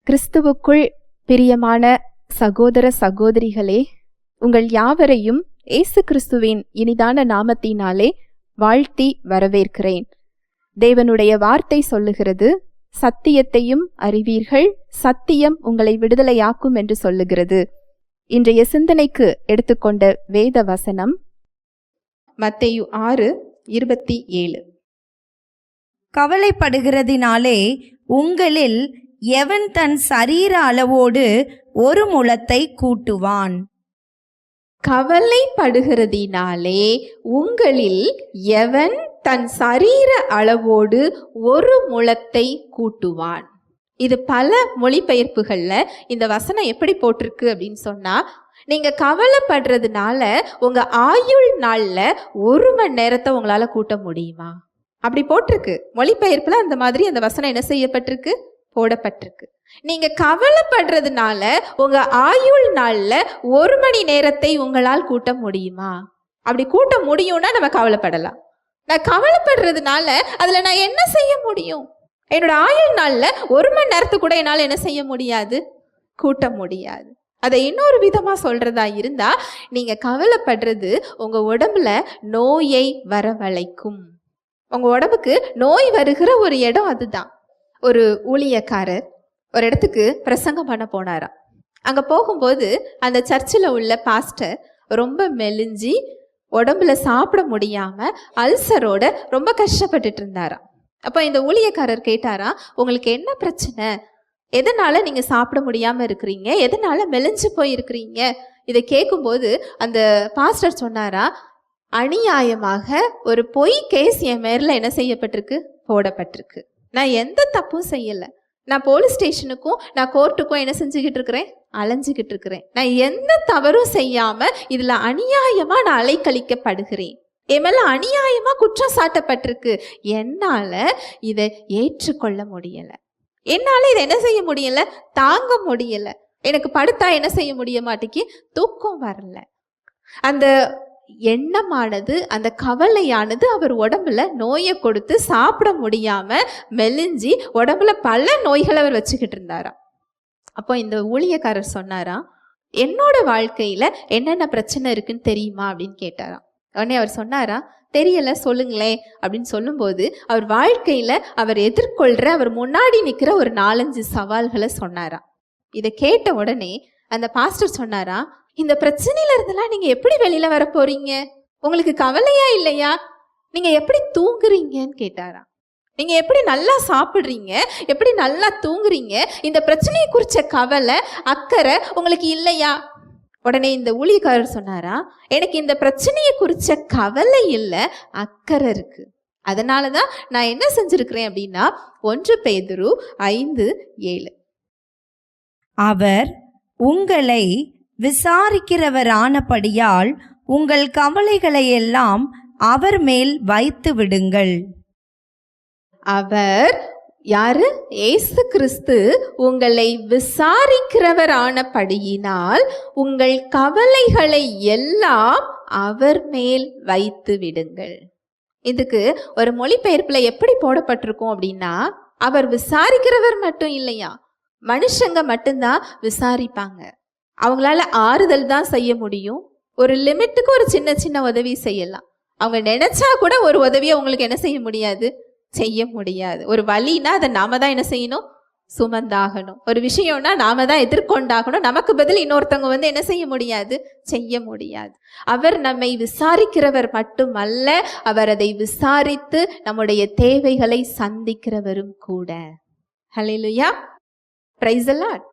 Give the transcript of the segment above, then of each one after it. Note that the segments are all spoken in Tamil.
கிறிஸ்துவுக்குள் பிரியமான சகோதர சகோதரிகளே, உங்கள் யாவரையும் இயேசு கிறிஸ்துவின் இனிதான நாமத்தினாலே வாழ்த்தி வரவேற்கிறேன். தேவனுடைய வார்த்தை சொல்லுகிறது, சத்தியத்தையும் அறிவீர்கள், சத்தியம் உங்களை விடுதலையாக்கும் என்று சொல்லுகிறது. இன்றைய சிந்தனைக்கு எடுத்துக்கொண்ட வேத வசனம் மத்தேயு 6:27. கவலைப்படுகிறதினாலே உங்களில் எவன் தன் சரீர அளவோடு ஒரு முழத்தை கூட்டுவான்? கவலைப்படுகிறதினாலே உங்களில் எவன் தன் சரீர அளவோடு ஒரு முழத்தை கூட்டுவான். இது பல மொழிபெயர்ப்புகள்ல இந்த வசனம் எப்படி போட்டிருக்கு அப்படின்னு சொன்னா, நீங்க கவலைப்படுறதுனால உங்க ஆயுள் நாள்ல 1 மணி நேரத்தை உங்களால கூட்ட முடியுமா? அப்படி போட்டிருக்கு. மொழிபெயர்ப்புல அந்த மாதிரி அந்த வசனம் என்ன செய்யப்பட்டிருக்கு, போடப்பட்டிருக்கு. நீங்க கவலைப்படுறதுனால உங்க ஆயுள் நாள்ல 1 மணி நேரத்தை உங்களால் கூட்ட முடியுமா? அப்படி கூட்ட முடியும்னா நம்ம கவலைப்படலாம். நான் கவலைப்படுறதுனால அதுல நான் என்ன செய்ய முடியும்? என்னோட ஆயுள் நாள்ல 1 மணி நேரத்துக்கு கூட என்னால் என்ன செய்ய முடியாது, கூட்ட முடியாது. அதை இன்னொரு விதமா சொல்றதா இருந்தா, நீங்க கவலைப்படுறது உங்க உடம்புல நோயை வரவழைக்கும். உங்க உடம்புக்கு நோய் வருகிற ஒரு இடம் அதுதான். ஒரு ஊழியக்காரர் ஒரு இடத்துக்கு பிரசங்கம் பண்ண போனாராம். அங்க போகும்போது அந்த சர்ச்சில் உள்ள பாஸ்டர் ரொம்ப மெலிஞ்சி உடம்புல சாப்பிட முடியாம அல்சரோட ரொம்ப கஷ்டப்பட்டுட்டு இருந்தாராம். அப்போ இந்த ஊழியக்காரர் கேட்டாரா, உங்களுக்கு என்ன பிரச்சனை? எதனால நீங்க சாப்பிட முடியாம இருக்கிறீங்க? எதனால மெலிஞ்சு போயிருக்கிறீங்க? இதை கேட்கும்போது அந்த பாஸ்டர் சொன்னாரா, அநியாயமாக ஒரு பொய் கேஸ் என் மேல என்ன செய்யப்பட்டிருக்கு, போடப்பட்டிருக்கு. நான் எந்த தப்பும் செய்யல. நான் போலீஸ் ஸ்டேஷனுக்கும் நான் கோர்ட்டுக்கும் என்ன செஞ்சுக்கிட்டு இருக்கிறேன், அலைஞ்சுக்கிட்டு இருக்கிறேன். நான் எந்த தவறும் செய்யாம இதுல அநியாயமா நான் அலைக்கழிக்கப்படுகிறேன். என் மேல அநியாயமா குற்றம் சாட்டப்பட்டிருக்கு. என்னால இதை ஏற்றுக்கொள்ள முடியல. என்னால இதை என்ன செய்ய முடியல, தாங்க முடியல. எனக்கு படுத்தா என்ன செய்ய முடிய மாட்டேங்கி, தூக்கம் வரல. அந்த எண்ணமானது, அந்த கவலையானது அவர் உடம்புல நோயை கொடுத்து சாப்பிட முடியாம மெலிஞ்சி உடம்புல பல நோய்களை அவர் வச்சுக்கிட்டு இருந்தாராம். அப்போ இந்த ஊழியக்காரர் சொன்னாராம், என்னோட வாழ்க்கையில என்னென்ன பிரச்சனை இருக்குன்னு தெரியுமா அப்படின்னு கேட்டாராம். உடனே அவர் சொன்னாரா, தெரியல, சொல்லுங்களேன் அப்படின்னு சொல்லும்போது அவர் வாழ்க்கையில அவர் எதிர்கொள்ற, அவர் முன்னாடி நிக்கிற ஒரு 4-5 சவால்களை சொன்னாராம். இதை கேட்ட உடனே அந்த பாஸ்டர் சொன்னாரா, இந்த பிரச்சனையில இருந்தெல்லாம் நீங்க எப்படி வெளியில வர போறீங்க? உங்களுக்கு கவலையா இல்லையா? நீங்க எப்படி தூங்குறீங்கன்னு கேட்டாராம். நீங்க எப்படி நல்லா சாப்பிடுறீங்க, எப்படி நல்லா தூங்குறீங்க, இந்த பிரச்சனையை குறிச்ச கவலை அக்கறை உங்களுக்கு இல்லையா? உடனே இந்த ஊழியக்காரர் சொன்னாரா, எனக்கு இந்த பிரச்சனையை குறிச்ச கவலை இல்லை, அக்கறை இருக்கு. அதனாலதான் நான் என்ன செஞ்சிருக்கிறேன் அப்படின்னா, 1 பேதுரு 5:7, அவர் உங்களை விசாரிக்கிறவரானபடியால் உங்கள் கவலைகளை எல்லாம் அவர் மேல் வைத்து விடுங்கள். அவர் யாரு? இயேசு கிறிஸ்து உங்களை விசாரிக்கிறவரானபடியினால் உங்கள் கவலைகளை எல்லாம் அவர் மேல் வைத்து விடுங்கள். இதுக்கு ஒரு மொழிபெயர்ப்புல எப்படி போடப்பட்டிருக்கும் அப்படின்னா, அவர் விசாரிக்கிறவர் மட்டும் இல்லையா, மனுஷங்க மட்டும்தான் விசாரிப்பாங்க. அவங்களால ஆறுதல் தான் செய்ய முடியும். ஒரு லிமிட்டுக்கு ஒரு சின்ன சின்ன உதவி செய்யலாம். அவங்க நினைச்சா கூட ஒரு உதவியை உங்களுக்கு என்ன செய்ய முடியாது, செய்ய முடியாது. ஒரு வலினா அதை நாம தான் என்ன செய்யணும், சுமந்தாகணும். ஒரு விஷயம்னா நாம தான் எதிர்கொண்டாகணும். நமக்கு பதில் இன்னொருத்தவங்க வந்து என்ன செய்ய முடியாது, செய்ய முடியாது. அவர் நம்மை விசாரிக்கிறவர் மட்டுமல்ல, அவர் அதை விசாரித்து நம்முடைய தேவைகளை சந்திக்கிறவரும் கூட. ஹல்லேலூயா, பிரைஸ் தி லார்ட்.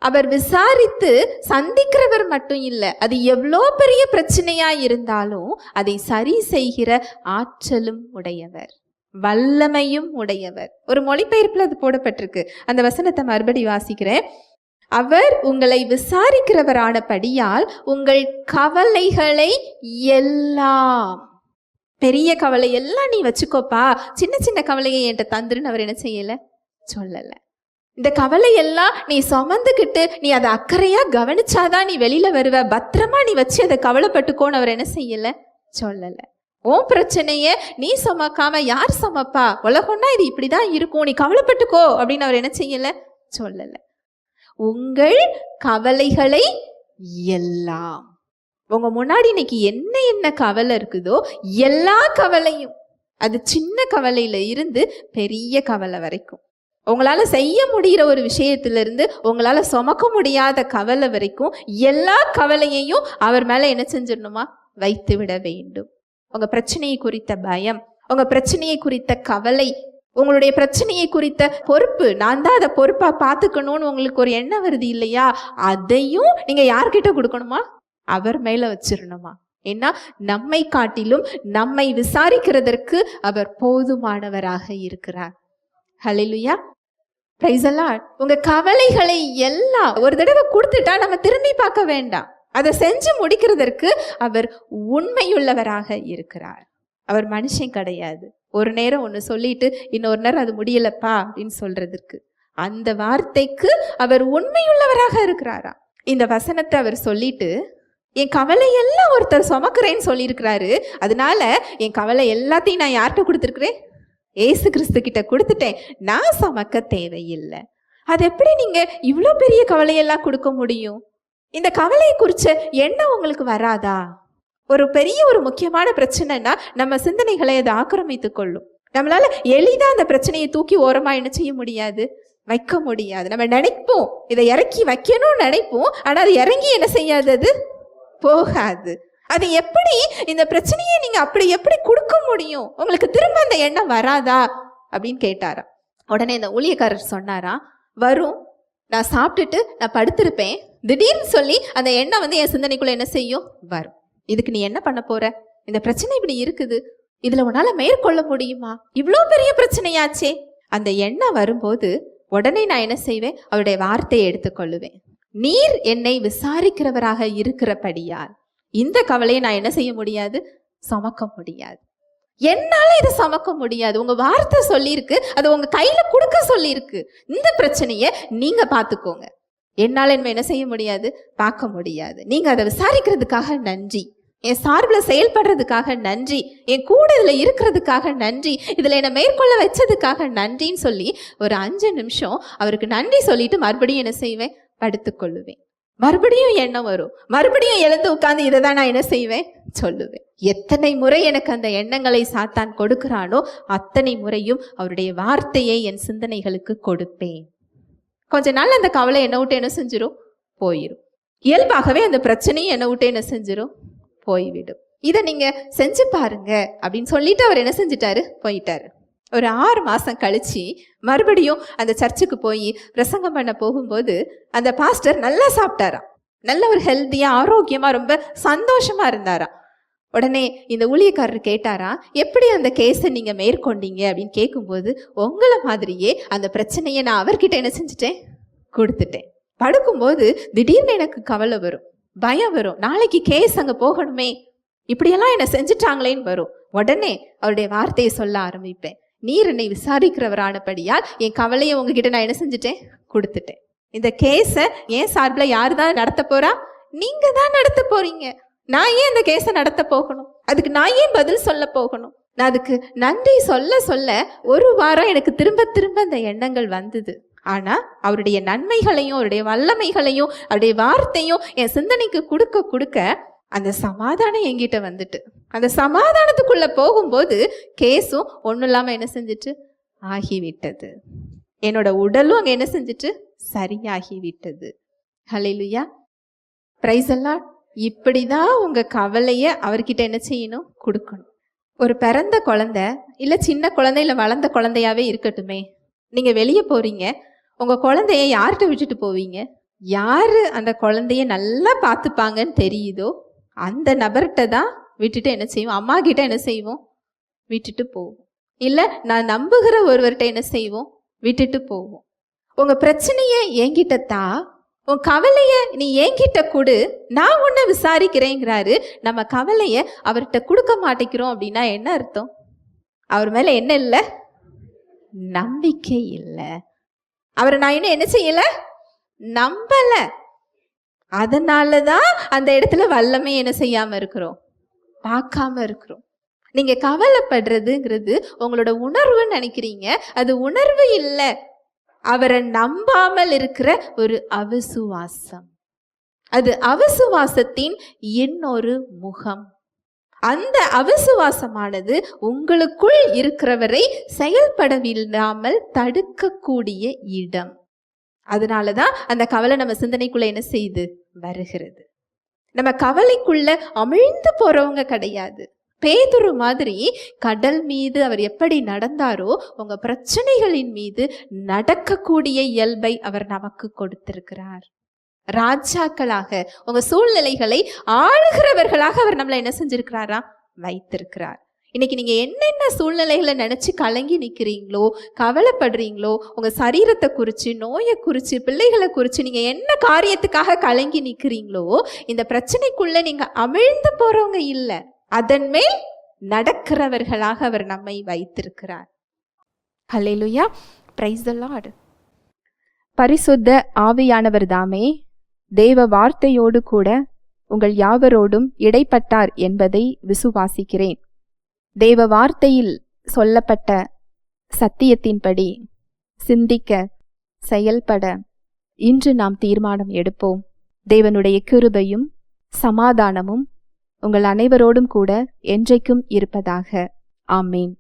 அவர் விசாரித்து சந்திக்கிறவர் மட்டும் இல்லை, அது எவ்வளோ பெரிய பிரச்சனையா இருந்தாலும் அதை சரி செய்கிற ஆற்றலும் உடையவர், வல்லமையும் உடையவர். ஒரு மொழிபெயர்ப்புல அது போடப்பட்டிருக்கு. அந்த வசனத்தை மறுபடி வாசிக்கிறேன். அவர் உங்களை விசாரிக்கிறவரானபடியால் உங்கள் கவலைகளை எல்லாம், பெரிய கவலை எல்லாம் நீ வச்சுக்கோப்பா, சின்ன சின்ன கவலையை என்கிட்ட தந்துருன்னு அவர் என்ன செய்யல, சொல்லல. இந்த கவலை எல்லாம் நீ சுமந்துக்கிட்டு நீ அதை அக்கறையா கவனிச்சாதான் நீ வெளியில வருவ, பத்திரமா நீ வச்சு அதை கவலைப்பட்டுக்கோன்னு அவர் என்ன செய்யல, சொல்லல. உன் பிரச்சனைய நீ சுமக்காம யார் சுமப்பா? உலகம்னா இது இப்படிதான் இருக்கும், நீ கவலைப்பட்டுக்கோ அப்படின்னு அவர் என்ன செய்யல, சொல்லல. உங்கள் கவலைகளை எல்லாம். உங்க முன்னாடி இன்னைக்கு என்ன என்ன கவலை இருக்குதோ எல்லா கவலையும், அது சின்ன கவலையில இருந்து பெரிய கவலை வரைக்கும், உங்களால செய்ய முடிகிற ஒரு விஷயத்திலிருந்து உங்களால சுமக்க முடியாத கவலை வரைக்கும் எல்லா கவலையையும் அவர் மேல என்ன செஞ்சிடணுமா? வைத்து விட வேண்டும். உங்க பிரச்சனையை குறித்த பயம், உங்க பிரச்சனையை குறித்த கவலை, உங்களுடைய பிரச்சனையை குறித்த பொறுப்பு, நான் தான் அதை பொறுப்பா பார்த்துக்கணும்னு உங்களுக்கு ஒரு எண்ணம் வருது இல்லையா? அதையும் நீங்க யார்கிட்ட கொடுக்கணுமா? அவர் மேல வச்சிடணுமா? ஏன்னா நம்மை காட்டிலும் நம்மை விசாரிக்கிறதற்கு அவர் போதுமானவராக இருக்கிறார். ஹல்லேலூயா, பிரைஸ் தி லார்ட். உங்க கவலைகளை எல்லாம் ஒரு தடவை கொடுத்துட்டா நம்ம திரும்பி பார்க்க வேண்டாம். அதை செஞ்சு முடிக்கிறதற்கு அவர் உண்மையுள்ளவராக இருக்கிறார். அவர் மனுஷன் கிடையாது. ஒரு நேரம் ஒன்று சொல்லிட்டு இன்னொரு நேரம் அது முடியலப்பா அப்படின்னு சொல்றதுக்கு. அந்த வார்த்தைக்கு அவர் உண்மையுள்ளவராக இருக்கிறாரா? இந்த வசனத்தை அவர் சொல்லிட்டு என் கவலை எல்லாம் ஒருத்தர் சுமக்கிறேன்னு சொல்லியிருக்கிறாரு, அதனால என் கவலை எல்லாத்தையும் நான் யார்கிட்ட கொடுத்துருக்கிறேன்? ஏசு கிறிஸ்து கிட்ட கொடுத்துட்டேன், நான் சுமக்க தேவையில்லை. அது எப்படி நீங்க இவ்வளோ பெரிய கவலையெல்லாம் கொடுக்க முடியும்? இந்த கவலையை குறிச்ச எண்ணம் உங்களுக்கு வராதா? ஒரு பெரிய ஒரு முக்கியமான பிரச்சனைனா நம்ம சிந்தனைகளை அதை ஆக்கிரமித்து கொள்ளும். நம்மளால எளிதா அந்த பிரச்சனையை தூக்கி ஓரமா என்ன செய்ய முடியாது? வைக்க முடியாது. நம்ம நினைப்போம் இதை இறக்கி வைக்கணும்னு நினைப்போம், ஆனா அது இறங்கி என்ன செய்யாது? அது போகாது. அது எப்படி இந்த பிரச்சனையை நீங்க அப்படி எப்படி கொடுக்க முடியும்? உங்களுக்கு திரும்ப அந்த எண்ணம் வராதா அப்படின்னு கேட்டாரா. உடனே இந்த ஊழியக்காரர் சொன்னாரா, வரும், நான் சாப்பிட்டுட்டு நான் படுத்திருப்பேன், திடீர்னு சொல்லி அந்த எண்ணம் வந்து என் சிந்தனைக்குள்ள என்ன செய்யும்? வரும். இதுக்கு நீ என்ன பண்ண போற? இந்த பிரச்சனை இப்படி இருக்குது, இதுல உன்னால மேற்கொள்ள முடியுமா? இவ்வளோ பெரிய பிரச்சனையாச்சே. அந்த எண்ணம் வரும்போது உடனே நான் என்ன செய்வேன்? அவருடைய வார்த்தையை எடுத்துக்கொள்ளுவேன். நீர் என்னை விசாரிக்கிறவராக இருக்கிறபடியால் இந்த கவலையை நான் என்ன செய்ய முடியாது? சுமக்க முடியாது. என்னால இதை சுமக்க முடியாது. உங்க வார்த்தை சொல்லியிருக்கு, அதை உங்க கையில கொடுக்க சொல்லியிருக்கு. இந்த பிரச்சனையை நீங்க பார்த்துக்கோங்க. என்னால என்ன செய்ய முடியாது? பார்க்க முடியாது. நீங்க அதை விசாரிக்கிறதுக்காக நன்றி, என் சார்பில் செயல்படுறதுக்காக நன்றி, என் கூட இதுல இருக்கிறதுக்காக நன்றி, இதுல என்னை மேற்கொள்ள வச்சதுக்காக நன்றின்னு சொல்லி ஒரு 5 நிமிஷம் அவருக்கு நன்றி சொல்லிட்டு மறுபடியும் என்ன செய்வேன்? படுத்துக்கொள்ளுவேன். மறுபடியும் எண்ணம் வரும், மறுபடியும் எழுந்து உட்கார்ந்து இதை தான் நான் என்ன செய்வேன்? சொல்லுவேன். எத்தனை முறை எனக்கு அந்த எண்ணங்களை சாத்தான் கொடுக்கிறானோ அத்தனை முறையும் அவருடைய வார்த்தையை என் சிந்தனைகளுக்கு கொடுப்பேன். கொஞ்ச நாள் அந்த கவலை என்னை விட்டு என்ன செஞ்சிடும்? போயிடும். இயல்பாகவே அந்த பிரச்சனையும் என்னை விட்டு என்ன செஞ்சிடும்? போய்விடும். இதை நீங்க செஞ்சு பாருங்க அப்படின்னு சொல்லிட்டு அவர் என்ன செஞ்சிட்டாரு? போயிட்டாரு. ஒரு 6 மாசம் கழிச்சு மறுபடியும் அந்த சர்ச்சுக்கு போய் பிரசங்கம் பண்ண போகும்போது அந்த பாஸ்டர் நல்லா சாப்பிட்டாராம், நல்ல ஒரு ஹெல்த்தியா ஆரோக்கியமா ரொம்ப சந்தோஷமா இருந்தாராம். உடனே இந்த ஊழியக்காரர் கேட்டாரா, எப்படி அந்த கேஸை நீங்க மேற்கொண்டீங்க அப்படின்னு கேட்கும்போது, உங்களை மாதிரியே அந்த பிரச்சனையை நான் அவர்கிட்ட என்ன செஞ்சுட்டேன்? கொடுத்துட்டேன். படுக்கும்போது திடீர்னு எனக்கு கவலை வரும், பயம் வரும், நாளைக்கு கேஸ் அங்க போகணுமே, இப்படியெல்லாம் என்ன செஞ்சுட்டாங்களேன்னு வரும். உடனே அவருடைய வார்த்தையை சொல்ல ஆரம்பிப்பேன். நீர் என்னை விசாரிக்கிறவரானபடியால் என் கவலையை உங்ககிட்ட நான் என்ன செஞ்சுட்டேன்? கொடுத்துட்டேன். இந்த கேஸை ஏன் சார்பில் யாரு தான் நடத்த போறா? நீங்க தான் நடத்த போறீங்க. நான் ஏன் இந்த கேஸை நடத்த போகணும்? அதுக்கு நான் ஏன் பதில் சொல்ல போகணும்? நான் அதுக்கு நன்றி சொல்ல சொல்ல ஒரு வாரம் எனக்கு திரும்ப திரும்ப அந்த எண்ணங்கள் வந்தது. ஆனா அவருடைய நன்மைகளையும் அவருடைய வல்லமைகளையும் அவருடைய வார்த்தையும் என் சிந்தனைக்கு கொடுக்க கொடுக்க அந்த சமாதானம் என்கிட்ட வந்துட்டு, அந்த சமாதானத்துக்குள்ள போகும்போது கேஸும் ஒன்றும் இல்லாம என்ன செஞ்சுட்டு ஆகிவிட்டது. என்னோட உடலும் அங்க என்ன செஞ்சுட்டு சரியாகி விட்டது. ஹல்லேலூயா, பிரைஸ் தி லார்ட். இப்படிதான் உங்க கவலைய அவர்கிட்ட என்ன செய்யணும்? கொடுக்கணும். ஒரு பிறந்த குழந்தை இல்ல சின்ன குழந்தை இல்ல வளர்ந்த குழந்தையாவே இருக்கட்டுமே, நீங்க வெளியே போறீங்க, உங்க குழந்தைய யார்கிட்ட விட்டுட்டு போவீங்க? யாரு அந்த குழந்தைய நல்லா பார்த்துப்பாங்கன்னு தெரியுதோ அந்த நபர்கிட்ட தான் விட்டுட்டு என்ன செய்வோம்? அம்மா கிட்ட என்ன செய்வோம்? விட்டுட்டு போவோம். இல்ல நான் நம்புகிற ஒருவர்கிட்ட என்ன செய்வோம்? விட்டுட்டு போவோம். உங்க பிரச்சனைய என்கிட்ட தான், உன் கவலைய நீ என்கிட்ட கொடு, நான் உன்னை விசாரிக்கிறேங்கிறாரு. நம்ம கவலைய அவர்கிட்ட கொடுக்க மாட்டேங்கிறோம் அப்படின்னா என்ன அர்த்தம்? அவர் மேல என்ன இல்லை? நம்பிக்கை இல்லை. அவரை நான் இன்னும் என்ன செய்யல? நம்பல. அதனாலதான் அந்த இடத்துல வல்லமை என்ன செய்யாம இருக்கிறோம்? பார்க்காம இருக்கிறோம். நீங்க கவலைப்படுறதுங்கிறது உங்களோட உணர்வுன்னு நினைக்கிறீங்க. அது உணர்வு இல்லை, அவரை நம்பாமல் இருக்கிற ஒரு அவிசுவாசம். அது அவிசுவாசத்தின் இன்னொரு முகம். அந்த அவிசுவாசமானது உங்களுக்குள் இருக்கிறவரை செயல்படவில்லாமல் தடுக்கக்கூடிய இடம். அதனாலதான் அந்த கவலை நம்ம சிந்தனைக்குள்ள என்ன செய்து வருகிறது. நம்ம கவலைக்குள்ள அமிழ்ந்து போறவங்க கிடையாது. பேதுரு மாதிரி கடல் மீது அவர் எப்படி நடந்தாரோ உங்க பிரச்சனைகளின் மீது நடக்கக்கூடிய இயல்பை அவர் நமக்கு கொடுத்திருக்கிறார். ராஜாக்களாக உங்க சூழ்நிலைகளை ஆளுகிறவர்களாக அவர் நம்மளை என்ன செஞ்சிருக்கிறாரா வைத்திருக்கிறார். இன்னைக்கு நீங்க என்னென்ன சூழ்நிலைகளை நினைச்சு கலங்கி நிக்கிறீங்களோ, கவலைப்படுறீங்களோ, உங்க சரீரத்தை குறிச்சு, நோயை குறிச்சு, பிள்ளைகளை குறிச்சு நீங்க என்ன காரியத்துக்காக கலங்கி நிக்கிறீங்களோ, இந்த பிரச்சனைக்குள்ள நீங்க அமிழ்ந்து போறவங்க இல்ல, அதன் மேல் நடக்கிறவர்களாக அவர் நம்மை வைத்திருக்கிறார். ஹல்லேலூயா, பிரைஸ் தி லார்ட். பரிசுத்த ஆவியானவர் தாமே தேவ வார்த்தையோடு கூட உங்கள் யாவரோடும் இடைப்பட்டார் என்பதை விசுவாசிக்கிறேன். தேவ வார்த்தையில் சொல்லப்பட்ட சத்தியத்தின்படி சிந்திக்க, செயல்பட இன்று நாம் தீர்மானம் எடுப்போம். தேவனுடைய கிருபையும் சமாதானமும் உங்கள் அனைவரோடும் கூட என்றைக்கும் இருப்பதாக. ஆமேன்.